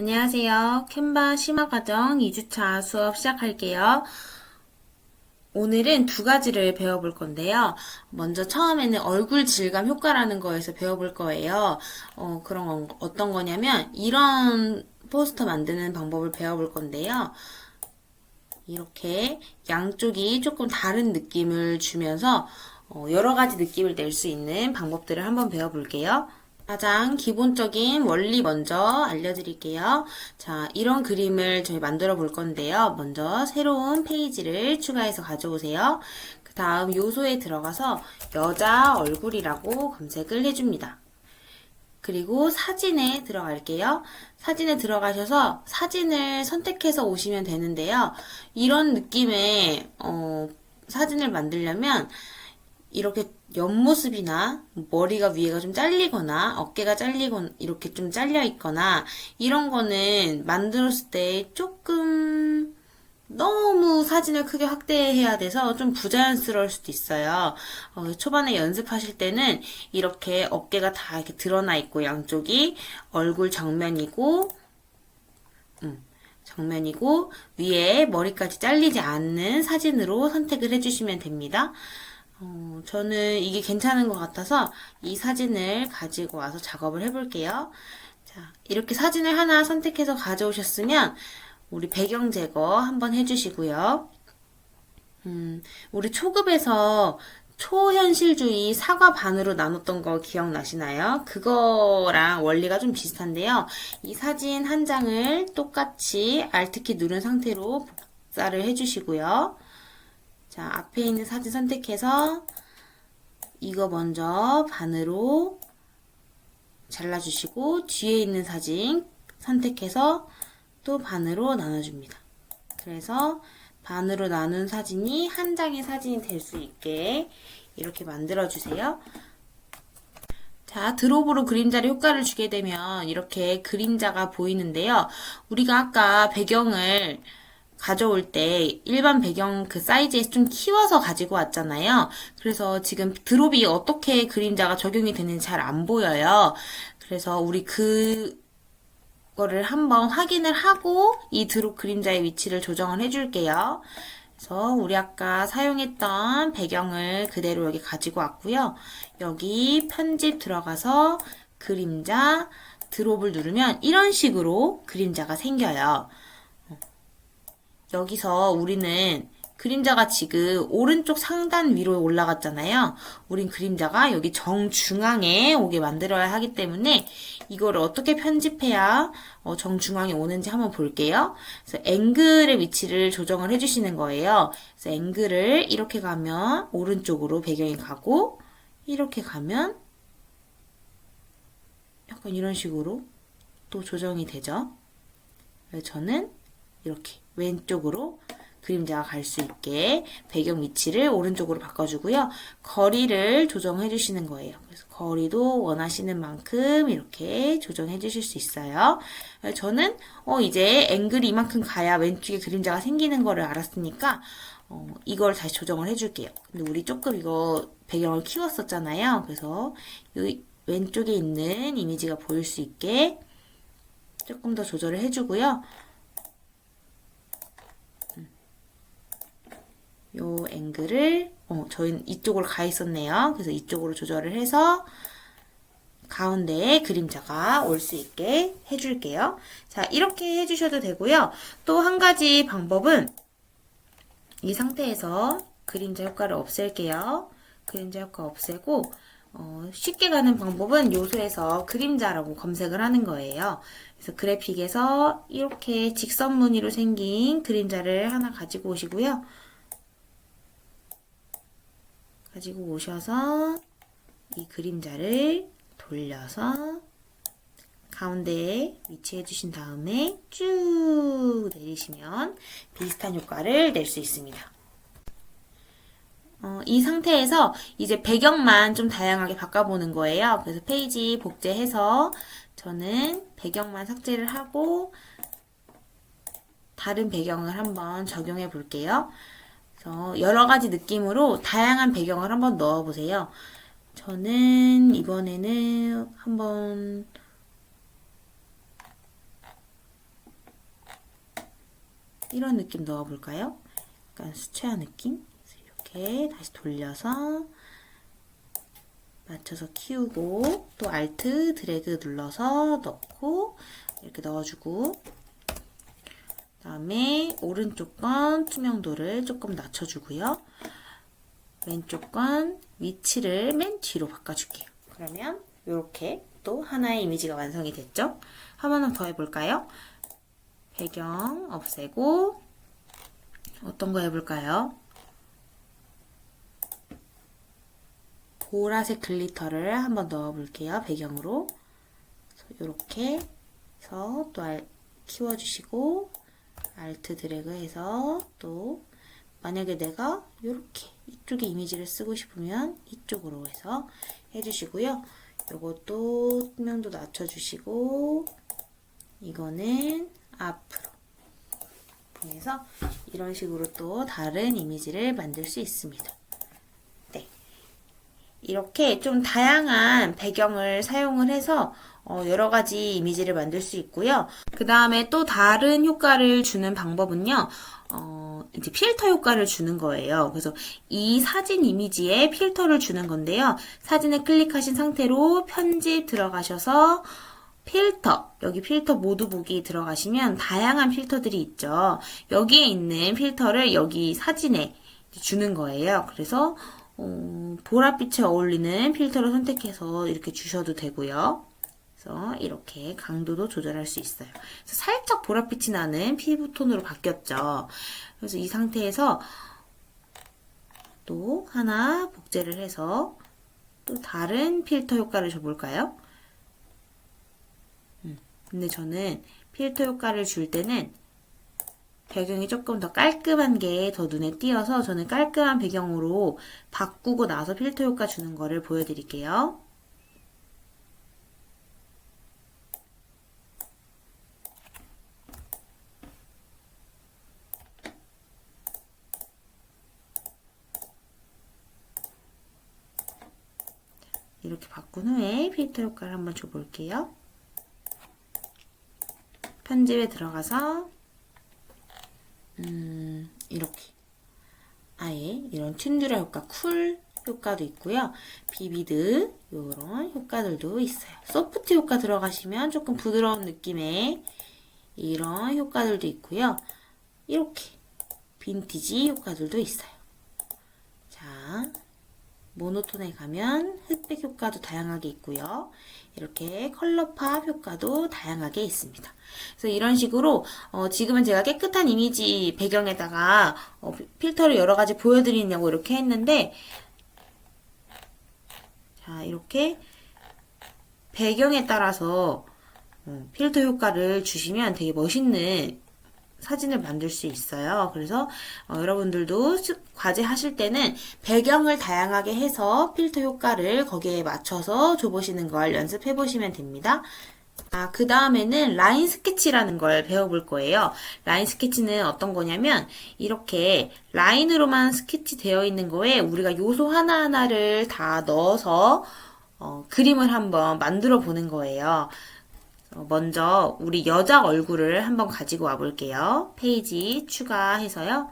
안녕하세요. 캔바 심화과정 2주차 수업 시작할게요. 오늘은 두 가지를 배워볼 건데요. 먼저 처음에는 얼굴 질감 효과라는 거에서 배워볼 거예요. 그런 건 어떤 거냐면 이런 포스터 만드는 방법을 배워볼 건데요. 이렇게 양쪽이 조금 다른 느낌을 주면서 여러 가지 느낌을 낼 수 있는 방법들을 한번 배워볼게요. 가장 기본적인 원리 먼저 알려드릴게요. 자, 이런 그림을 저희 만들어 볼 건데요. 먼저 새로운 페이지를 추가해서 가져오세요. 그 다음 요소에 들어가서 여자 얼굴이라고 검색을 해줍니다. 그리고 사진에 들어갈게요. 사진에 들어가셔서 사진을 선택해서 오시면 되는데요. 이런 느낌의 사진을 만들려면 이렇게 옆모습이나 머리가 위에가 좀 잘리거나 어깨가 잘리거나 이렇게 좀 잘려 있거나 이런 거는 만들었을 때 조금 너무 사진을 크게 확대해야 돼서 좀 부자연스러울 수도 있어요. 초반에 연습하실 때는 이렇게 어깨가 다 이렇게 드러나 있고 양쪽이 얼굴 정면이고 위에 머리까지 잘리지 않는 사진으로 선택을 해주시면 됩니다. 저는 이게 괜찮은 것 같아서 이 사진을 가지고 와서 작업을 해볼게요. 자, 이렇게 사진을 하나 선택해서 가져오셨으면 우리 배경 제거 한번 해주시고요. 우리 초급에서 초현실주의 사과 반으로 나눴던 거 기억나시나요? 그거랑 원리가 좀 비슷한데요. 이 사진 한 장을 똑같이 Alt키 누른 상태로 복사를 해주시고요. 자, 앞에 있는 사진 선택해서 이거 먼저 반으로 잘라주시고 뒤에 있는 사진 선택해서 또 반으로 나눠줍니다. 그래서 반으로 나눈 사진이 한 장의 사진이 될 수 있게 이렇게 만들어주세요. 자, 드롭으로 그림자를 효과를 주게 되면 이렇게 그림자가 보이는데요. 우리가 아까 배경을 가져올 때 일반 배경 그 사이즈에서 좀 키워서 가지고 왔잖아요. 그래서 지금 드롭이 어떻게 그림자가 적용이 되는지 잘 안 보여요. 그래서 우리 그거를 한번 확인을 하고 이 드롭 그림자의 위치를 조정을 해줄게요. 그래서 우리 아까 사용했던 배경을 그대로 여기 가지고 왔고요. 여기 편집 들어가서 그림자 드롭을 누르면 이런 식으로 그림자가 생겨요. 여기서 우리는 그림자가 지금 오른쪽 상단 위로 올라갔잖아요. 우린 그림자가 여기 정중앙에 오게 만들어야 하기 때문에 이거를 어떻게 편집해야 정중앙에 오는지 한번 볼게요. 그래서 앵글의 위치를 조정을 해주시는 거예요. 그래서 앵글을 이렇게 가면 오른쪽으로 배경이 가고 이렇게 가면 약간 이런 식으로 또 조정이 되죠. 그래서 저는 이렇게 왼쪽으로 그림자가 갈 수 있게 배경 위치를 오른쪽으로 바꿔주고요. 거리를 조정해 주시는 거예요. 그래서 거리도 원하시는 만큼 이렇게 조정해 주실 수 있어요. 저는 이제 앵글이 이만큼 가야 왼쪽에 그림자가 생기는 거를 알았으니까 이걸 다시 조정을 해줄게요. 근데 우리 조금 이거 배경을 키웠었잖아요. 그래서 이 왼쪽에 있는 이미지가 보일 수 있게 조금 더 조절을 해주고요. 요 앵글을 저희는 이쪽으로 가 있었네요. 그래서 이쪽으로 조절을 해서 가운데에 그림자가 올 수 있게 해줄게요. 자, 이렇게 해주셔도 되고요. 또 한 가지 방법은 이 상태에서 그림자 효과를 없앨게요. 그림자 효과 없애고 쉽게 가는 방법은 요소에서 그림자라고 검색을 하는 거예요. 그래서 그래픽에서 이렇게 직선 무늬로 생긴 그림자를 하나 가지고 오시고요. 가지고 오셔서 이 그림자를 돌려서 가운데에 위치해 주신 다음에 쭉 내리시면 비슷한 효과를 낼 수 있습니다. 이 상태에서 이제 배경만 좀 다양하게 바꿔보는 거예요. 그래서 페이지 복제해서 저는 배경만 삭제를 하고 다른 배경을 한번 적용해 볼게요. 그래서 여러 가지 느낌으로 다양한 배경을 한번 넣어 보세요. 저는 이번에는 한번 이런 느낌 넣어볼까요? 약간 수채화 느낌? 이렇게 다시 돌려서 맞춰서 키우고 또 Alt 드래그 눌러서 넣고 이렇게 넣어주고 그 다음에 오른쪽 건 투명도를 조금 낮춰주고요. 왼쪽 건 위치를 맨 뒤로 바꿔줄게요. 그러면 이렇게 또 하나의 이미지가 완성이 됐죠? 한 번 더 해볼까요? 배경 없애고 어떤 거 해볼까요? 보라색 글리터를 한번 넣어볼게요. 배경으로. 이렇게 해서 또 키워주시고 Alt 드래그 해서 또 만약에 내가 이렇게 이쪽에 이미지를 쓰고 싶으면 이쪽으로 해서 해주시고요. 요것도 투명도 낮춰주시고 이거는 앞으로 그래서 이런 식으로 또 다른 이미지를 만들 수 있습니다. 네, 이렇게 좀 다양한 배경을 사용을 해서 여러 가지 이미지를 만들 수 있고요. 그 다음에 또 다른 효과를 주는 방법은요. 이제 필터 효과를 주는 거예요. 그래서 이 사진 이미지에 필터를 주는 건데요. 사진을 클릭하신 상태로 편집 들어가셔서 필터, 여기 필터 모두 보기 들어가시면 다양한 필터들이 있죠. 여기에 있는 필터를 여기 사진에 주는 거예요. 그래서 보랏빛에 어울리는 필터를 선택해서 이렇게 주셔도 되고요. 그래서 이렇게 강도도 조절할 수 있어요. 그래서 살짝 보랏빛이 나는 피부톤으로 바뀌었죠. 그래서 이 상태에서 또 하나 복제를 해서 또 다른 필터 효과를 줘볼까요? 근데 저는 필터 효과를 줄 때는 배경이 조금 더 깔끔한 게 더 눈에 띄어서 저는 깔끔한 배경으로 바꾸고 나서 필터 효과 주는 거를 보여드릴게요. 이렇게 바꾼 후에 필터 효과를 한번 줘볼게요. 편집에 들어가서 이렇게 아예 이런 튠드라 효과, 쿨 효과도 있고요. 비비드 이런 효과들도 있어요. 소프트 효과 들어가시면 조금 부드러운 느낌의 이런 효과들도 있고요. 이렇게 빈티지 효과들도 있어요. 자, 모노톤에 가면 흑백 효과도 다양하게 있고요. 이렇게 컬러 팝 효과도 다양하게 있습니다. 그래서 이런 식으로 지금은 제가 깨끗한 이미지 배경에다가 필터를 여러 가지 보여드리냐고 이렇게 했는데 자, 이렇게 배경에 따라서 필터 효과를 주시면 되게 멋있는 사진을 만들 수 있어요. 그래서 여러분들도 과제 하실 때는 배경을 다양하게 해서 필터 효과를 거기에 맞춰서 줘보시는 걸 연습해 보시면 됩니다. 그 다음에는 라인 스케치라는 걸 배워볼 거예요. 라인 스케치는 어떤 거냐면 이렇게 라인으로만 스케치 되어 있는 거에 우리가 요소 하나하나를 다 넣어서 그림을 한번 만들어 보는 거예요. 먼저 우리 여자 얼굴을 한번 가지고 와 볼게요. 페이지 추가해서요.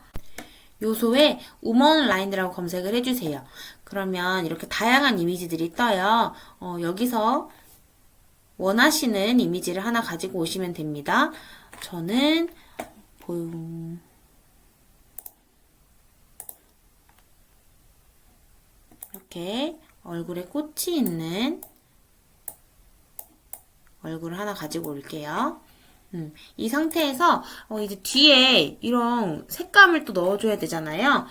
요소에 우먼 라인이라고 검색을 해주세요. 그러면 이렇게 다양한 이미지들이 떠요. 여기서 원하시는 이미지를 하나 가지고 오시면 됩니다. 저는 이렇게 얼굴에 꽃이 있는 얼굴을 하나 가지고 올게요. 이 상태에서 이제 뒤에 이런 색감을 또 넣어줘야 되잖아요.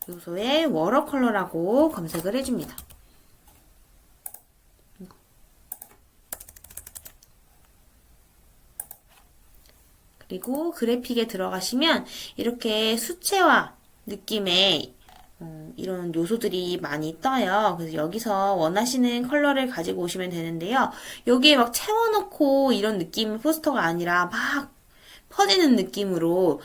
요소에 워터컬러라고 검색을 해줍니다. 그리고 그래픽에 들어가시면 이렇게 수채화 느낌의 이런 요소들이 많이 떠요. 그래서 여기서 원하시는 컬러를 가지고 오시면 되는데요. 여기에 막 채워놓고 이런 느낌의 포스터가 아니라 막 퍼지는 느낌으로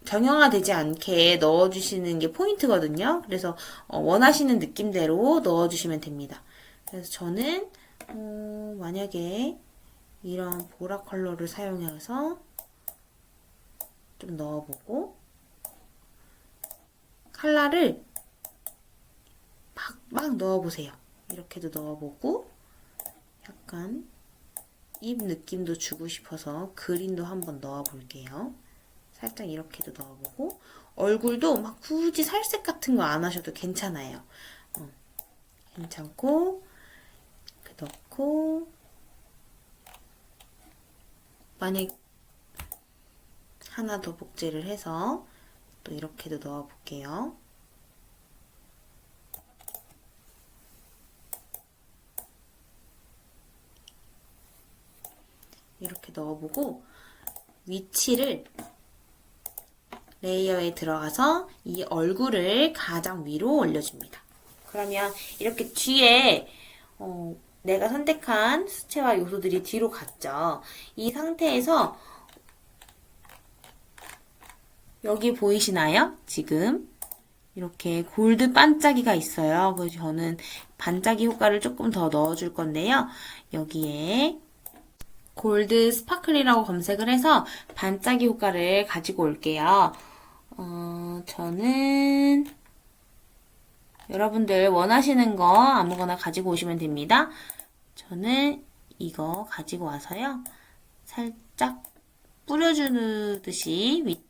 정형화되지 않게 넣어주시는 게 포인트거든요. 그래서 원하시는 느낌대로 넣어주시면 됩니다. 그래서 저는 만약에 이런 보라 컬러를 사용해서 좀 넣어보고 컬러를 막 넣어보세요. 이렇게도 넣어보고 약간 입 느낌도 주고 싶어서 그린도 한번 넣어볼게요. 살짝 이렇게도 넣어보고 얼굴도 막 굳이 살색 같은 거 안 하셔도 괜찮아요. 괜찮고 이렇게 넣고 만약 하나 더 복제를 해서 또 이렇게도 넣어볼게요. 이렇게 넣어보고 위치를 레이어에 들어가서 이 얼굴을 가장 위로 올려줍니다. 그러면 이렇게 뒤에 내가 선택한 수채화 요소들이 뒤로 갔죠. 이 상태에서 여기 보이시나요? 지금 이렇게 골드 반짝이가 있어요. 그래서 저는 반짝이 효과를 조금 더 넣어줄 건데요. 여기에 골드 스파클이라고 검색을 해서 반짝이 효과를 가지고 올게요. 저는 여러분들 원하시는 거 아무거나 가지고 오시면 됩니다. 저는 이거 가지고 와서요. 살짝 뿌려주듯이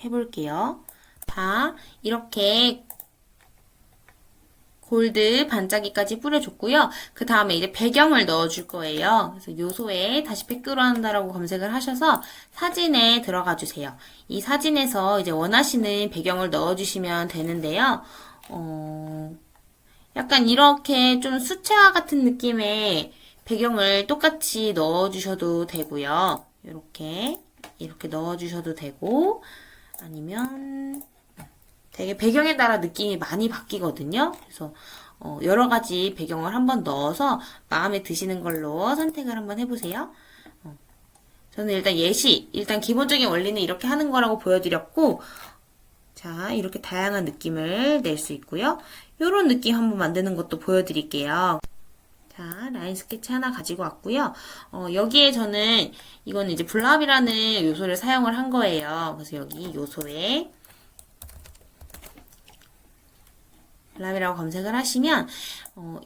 해볼게요. 다 이렇게 골드 반짝이까지 뿌려줬고요. 그 다음에 이제 배경을 넣어줄 거예요. 그래서 요소에 다시 팩그라운드라고 검색을 하셔서 사진에 들어가 주세요. 이 사진에서 이제 원하시는 배경을 넣어주시면 되는데요. 약간 이렇게 좀 수채화 같은 느낌의 배경을 똑같이 넣어주셔도 되고요. 이렇게 넣어주셔도 되고 아니면 되게 배경에 따라 느낌이 많이 바뀌거든요. 그래서 여러 가지 배경을 한번 넣어서 마음에 드시는 걸로 선택을 한번 해보세요. 저는 일단 기본적인 원리는 이렇게 하는 거라고 보여드렸고, 자, 이렇게 다양한 느낌을 낼 수 있고요. 이런 느낌 한번 만드는 것도 보여드릴게요. 자, 라인 스케치 하나 가지고 왔고요. 여기에 저는 이거는 이제 블랍이라는 요소를 사용을 한 거예요. 그래서 여기 요소에 블랍이라고 검색을 하시면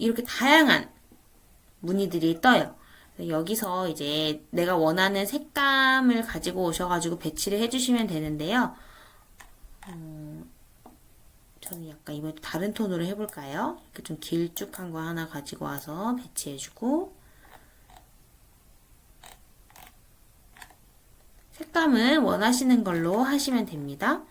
이렇게 다양한 무늬들이 떠요. 여기서 이제 내가 원하는 색감을 가지고 오셔가지고 배치를 해주시면 되는데요. 저는 약간 이번에 다른 톤으로 해볼까요? 이렇게 좀 길쭉한 거 하나 가지고 와서 배치해주고 색감은 원하시는 걸로 하시면 됩니다.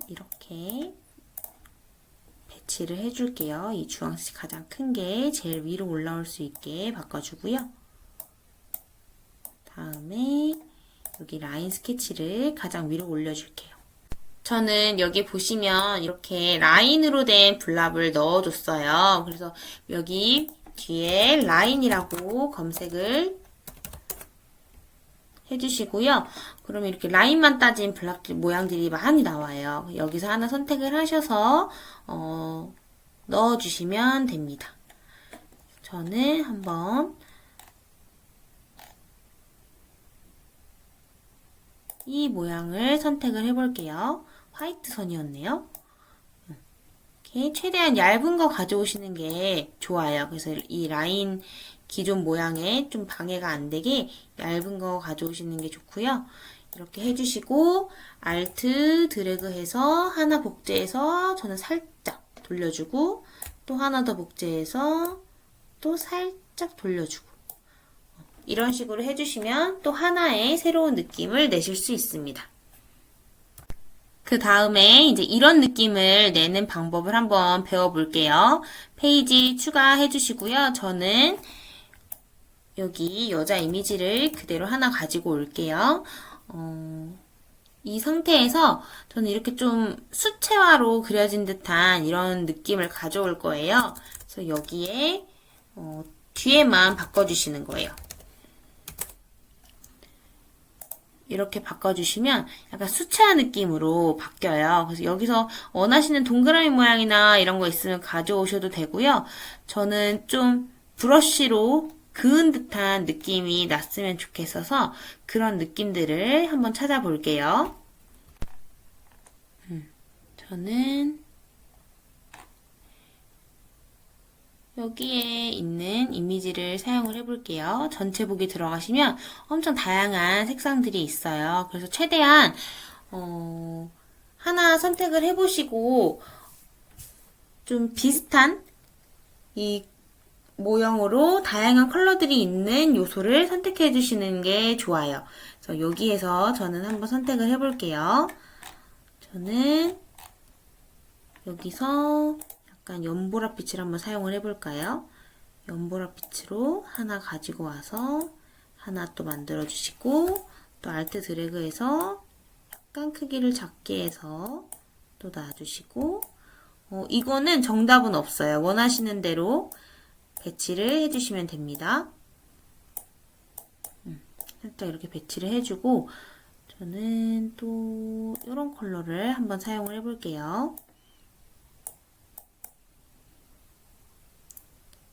이렇게 배치를 해줄게요. 이 주황색 가장 큰 게 제일 위로 올라올 수 있게 바꿔주고요. 다음에 여기 라인 스케치를 가장 위로 올려줄게요. 저는 여기 보시면 이렇게 라인으로 된 블랍을 넣어줬어요. 그래서 여기 뒤에 라인이라고 검색을 해주시고요. 그러면 이렇게 라인만 따진 블랍 모양들이 많이 나와요. 여기서 하나 선택을 하셔서 넣어주시면 됩니다. 저는 한번 이 모양을 선택을 해볼게요. 화이트 선이었네요. 이렇게 최대한 얇은 거 가져오시는 게 좋아요. 그래서 이 라인 기존 모양에 좀 방해가 안 되게 얇은 거 가져오시는 게 좋고요. 이렇게 해주시고 Alt 드래그 해서 하나 복제해서 저는 살짝 돌려주고 또 하나 더 복제해서 또 살짝 돌려주고 이런 식으로 해주시면 또 하나의 새로운 느낌을 내실 수 있습니다. 그 다음에 이제 이런 느낌을 내는 방법을 한번 배워볼게요. 페이지 추가해 주시고요. 저는 여기 여자 이미지를 그대로 하나 가지고 올게요. 이 상태에서 저는 이렇게 좀 수채화로 그려진 듯한 이런 느낌을 가져올 거예요. 그래서 여기에 뒤에만 바꿔주시는 거예요. 이렇게 바꿔주시면 약간 수채화 느낌으로 바뀌어요. 그래서 여기서 원하시는 동그라미 모양이나 이런 거 있으면 가져오셔도 되고요. 저는 좀 브러쉬로 그은 듯한 느낌이 났으면 좋겠어서 그런 느낌들을 한번 찾아볼게요. 저는 여기에 있는 이미지를 사용을 해볼게요. 전체 보기 들어가시면 엄청 다양한 색상들이 있어요. 그래서 최대한 하나 선택을 해보시고 좀 비슷한 이 모형으로 다양한 컬러들이 있는 요소를 선택해 주시는 게 좋아요. 그래서 여기에서 저는 한번 선택을 해볼게요. 저는 여기서 약간 연보라빛을 한번 사용을 해볼까요? 연보라빛으로 하나 가지고 와서 하나 또 만들어 주시고 또 알트 드래그해서 약간 크기를 작게 해서 또 놔주시고 이거는 정답은 없어요. 원하시는 대로 배치를 해주시면 됩니다. 살짝 이렇게 배치를 해주고 저는 또 이런 컬러를 한번 사용을 해볼게요.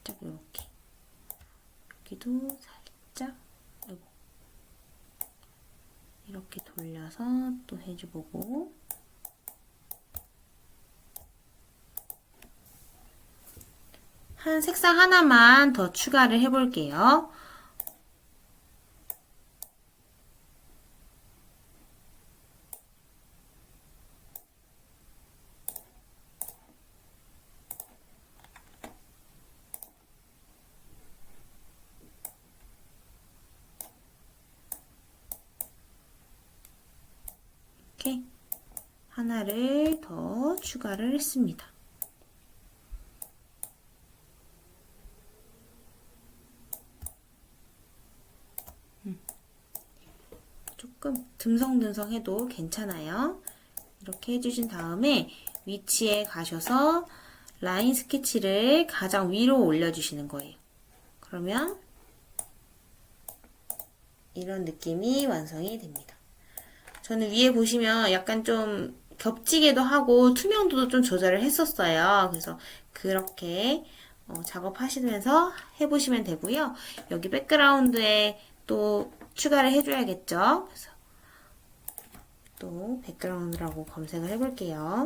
살짝 이렇게 여기도 살짝 이렇게 돌려서 또 해줘보고 한 색상 하나만 더 추가를 해볼게요. 이렇게 하나를 더 추가를 했습니다. 조금 듬성듬성해도 괜찮아요. 이렇게 해주신 다음에 위치에 가셔서 라인 스케치를 가장 위로 올려주시는 거예요. 그러면 이런 느낌이 완성이 됩니다. 저는 위에 보시면 약간 좀 겹지게도 하고 투명도도 좀 조절을 했었어요. 그래서 그렇게 작업하시면서 해보시면 되고요. 여기 백그라운드에 또 추가를 해줘야겠죠. 그래서 또 백그라운드라고 검색을 해볼게요.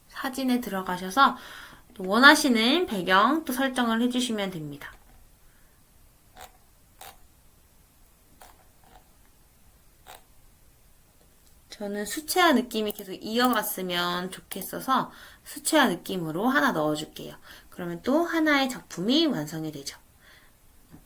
사진에 들어가셔서 또 원하시는 배경 또 설정을 해주시면 됩니다. 저는 수채화 느낌이 계속 이어갔으면 좋겠어서 수채화 느낌으로 하나 넣어줄게요. 그러면 또 하나의 작품이 완성이 되죠.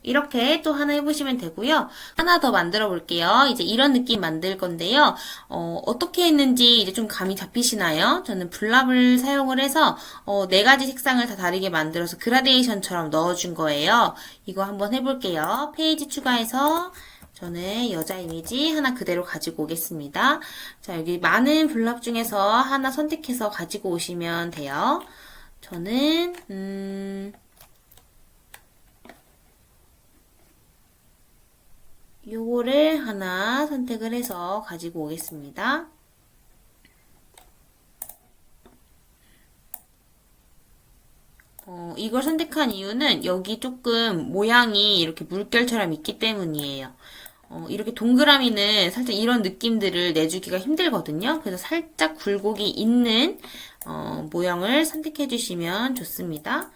이렇게 또 하나 해보시면 되고요. 하나 더 만들어 볼게요. 이제 이런 느낌 만들 건데요. 어떻게 했는지 이제 좀 감이 잡히시나요? 저는 블랍을 사용을 해서 4가지 색상을 다 다르게 만들어서 그라데이션처럼 넣어준 거예요. 이거 한번 해볼게요. 페이지 추가해서 저는 여자 이미지 하나 그대로 가지고 오겠습니다. 자, 여기 많은 블랍 중에서 하나 선택해서 가지고 오시면 돼요. 저는 요거를 하나 선택을 해서 가지고 오겠습니다. 이걸 선택한 이유는 여기 조금 모양이 이렇게 물결처럼 있기 때문이에요. 이렇게 동그라미는 살짝 이런 느낌들을 내주기가 힘들거든요. 그래서 살짝 굴곡이 있는 모형을 선택해 주시면 좋습니다.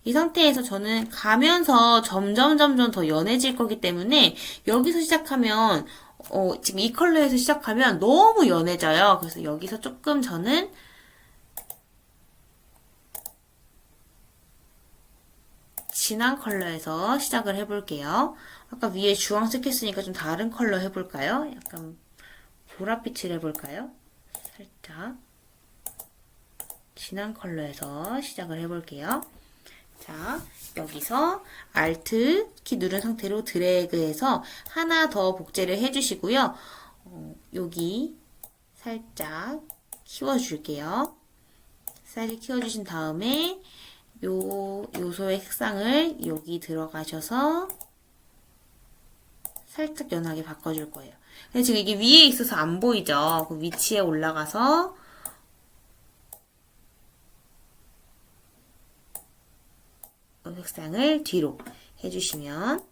이 상태에서 저는 가면서 점점 더 연해질 거기 때문에 여기서 시작하면 지금 이 컬러에서 시작하면 너무 연해져요. 그래서 여기서 조금 저는 진한 컬러에서 시작을 해볼게요. 아까 위에 주황색 했으니까 좀 다른 컬러 해볼까요? 약간 보랏빛을 해볼까요? 살짝 진한 컬러에서 시작을 해볼게요. 자, 여기서 Alt 키 누른 상태로 드래그해서 하나 더 복제를 해주시고요. 여기 살짝 키워줄게요. 살짝 키워주신 다음에 요 요소의 색상을 여기 들어가셔서 살짝 연하게 바꿔줄 거예요. 근데 지금 이게 위에 있어서 안 보이죠? 그 위치에 올라가서 색상을 뒤로 해주시면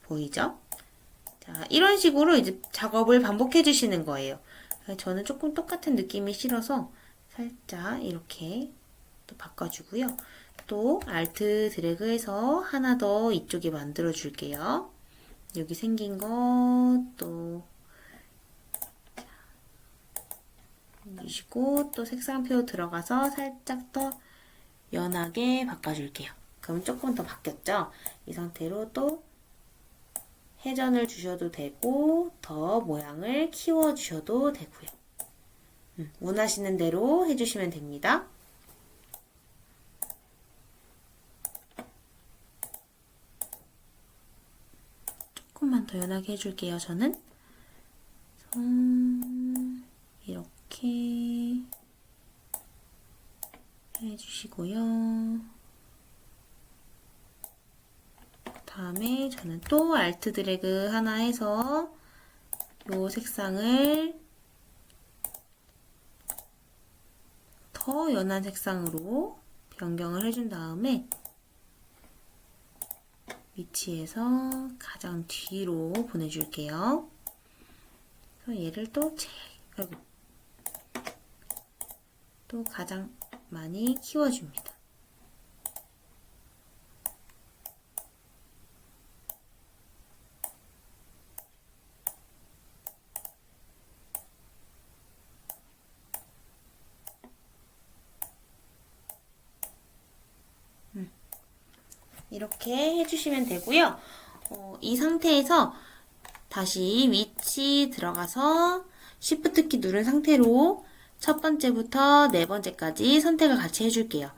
보이죠? 자, 이런 식으로 이제 작업을 반복해 주시는 거예요. 저는 조금 똑같은 느낌이 싫어서 살짝 이렇게 또 바꿔주고요. 또 Alt 드래그해서 하나 더 이쪽에 만들어 줄게요. 여기 생긴 것도 주시고 또 색상표 들어가서 살짝 더 연하게 바꿔줄게요. 그럼 조금 더 바뀌었죠? 이 상태로 또 회전을 주셔도 되고 더 모양을 키워 주셔도 되고요. 원하시는 대로 해주시면 됩니다. 조금만 더 연하게 해줄게요. 저는 이렇게 해주시고요. 다음에 저는 또 Alt 드래그 하나 해서 이 색상을 더 연한 색상으로 변경을 해준 다음에 위치에서 가장 뒤로 보내줄게요. 그래서 얘를 또 가장 많이 키워줍니다. 이렇게 해주시면 되고요. 이 상태에서 다시 위치 들어가서 Shift 키 누른 상태로 첫 번째부터 네 번째까지 선택을 같이 해줄게요.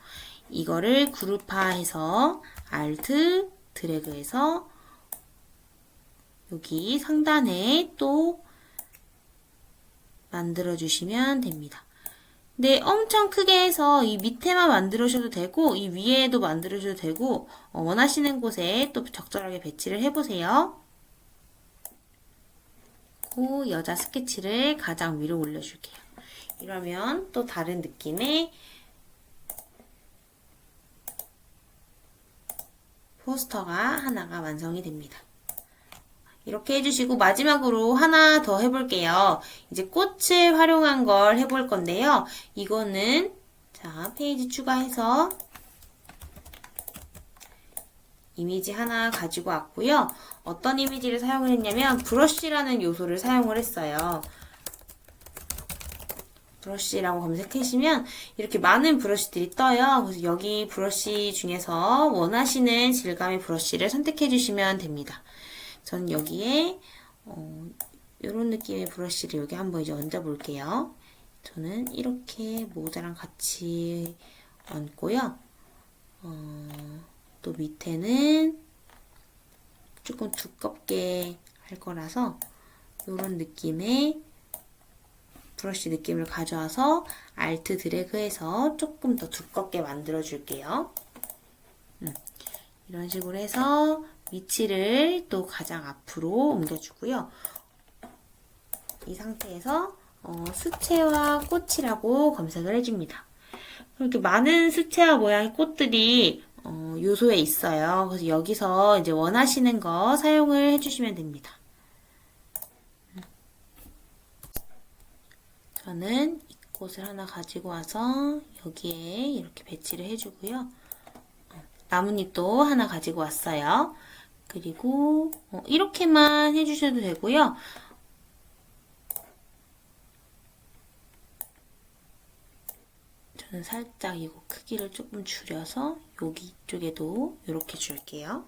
이거를 그룹화해서 Alt 드래그해서 여기 상단에 또 만들어주시면 됩니다. 네, 엄청 크게 해서 이 밑에만 만들으셔도 되고 이 위에도 만들으셔도 되고 원하시는 곳에 또 적절하게 배치를 해보세요. 그 여자 스케치를 가장 위로 올려줄게요. 이러면 또 다른 느낌의 포스터가 하나가 완성이 됩니다. 이렇게 해주시고 마지막으로 하나 더 해볼게요. 이제 꽃을 활용한 걸 해볼 건데요. 이거는 자 페이지 추가해서 이미지 하나 가지고 왔고요. 어떤 이미지를 사용을 했냐면 브러쉬라는 요소를 사용을 했어요. 브러쉬라고 검색하시면 이렇게 많은 브러쉬들이 떠요. 그래서 여기 브러쉬 중에서 원하시는 질감의 브러쉬를 선택해 주시면 됩니다. 전 여기에 이런 느낌의 브러쉬를 여기 한번 이제 얹어 볼게요. 저는 이렇게 모자랑 같이 얹고요. 또 밑에는 조금 두껍게 할 거라서 이런 느낌의 브러쉬 느낌을 가져와서 Alt 드래그해서 조금 더 두껍게 만들어 줄게요. 이런 식으로 해서 위치를 또 가장 앞으로 옮겨주고요. 이 상태에서 수채화 꽃이라고 검색을 해줍니다. 이렇게 많은 수채화 모양의 꽃들이 요소에 있어요. 그래서 여기서 이제 원하시는 거 사용을 해주시면 됩니다. 저는 이 꽃을 하나 가지고 와서 여기에 이렇게 배치를 해주고요. 나뭇잎도 하나 가지고 왔어요. 그리고 이렇게만 해주셔도 되고요. 저는 살짝 이거 크기를 조금 줄여서 여기 이쪽에도 이렇게 줄게요.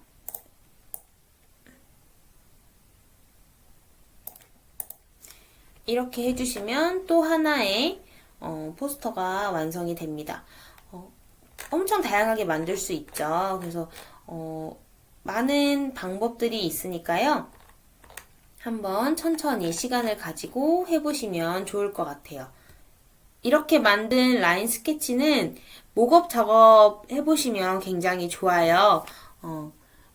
이렇게 해주시면 또 하나의 포스터가 완성이 됩니다. 엄청 다양하게 만들 수 있죠. 그래서 많은 방법들이 있으니까요. 한번 천천히 시간을 가지고 해보시면 좋을 것 같아요. 이렇게 만든 라인 스케치는 목업 작업 해보시면 굉장히 좋아요.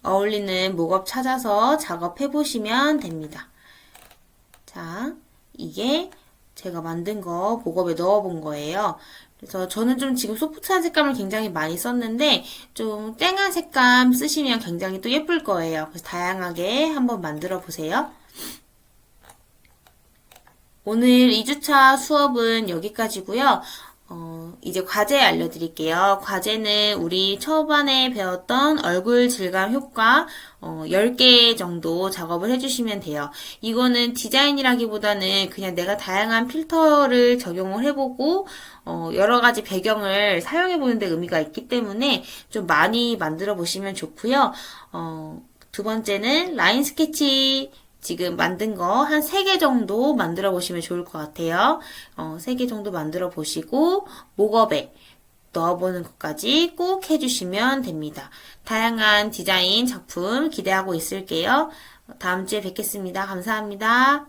어울리는 목업 찾아서 작업해보시면 됩니다. 자, 이게 제가 만든 거 목업에 넣어본 거예요. 그래서 저는 좀 지금 소프트한 색감을 굉장히 많이 썼는데 좀 땡한 색감 쓰시면 굉장히 또 예쁠 거예요. 그래서 다양하게 한번 만들어 보세요. 오늘 2주차 수업은 여기까지고요. 이제 과제 알려드릴게요. 과제는 우리 초반에 배웠던 얼굴 질감 효과 10개 정도 작업을 해주시면 돼요. 이거는 디자인이라기보다는 그냥 내가 다양한 필터를 적용을 해보고 여러 가지 배경을 사용해보는 데 의미가 있기 때문에 좀 많이 만들어 보시면 좋고요. 두 번째는 라인 스케치 지금 만든 거 한 3개 정도 만들어 보시면 좋을 것 같아요. 3개 정도 만들어 보시고 목업에 넣어보는 것까지 꼭 해주시면 됩니다. 다양한 디자인 작품 기대하고 있을게요. 다음 주에 뵙겠습니다. 감사합니다.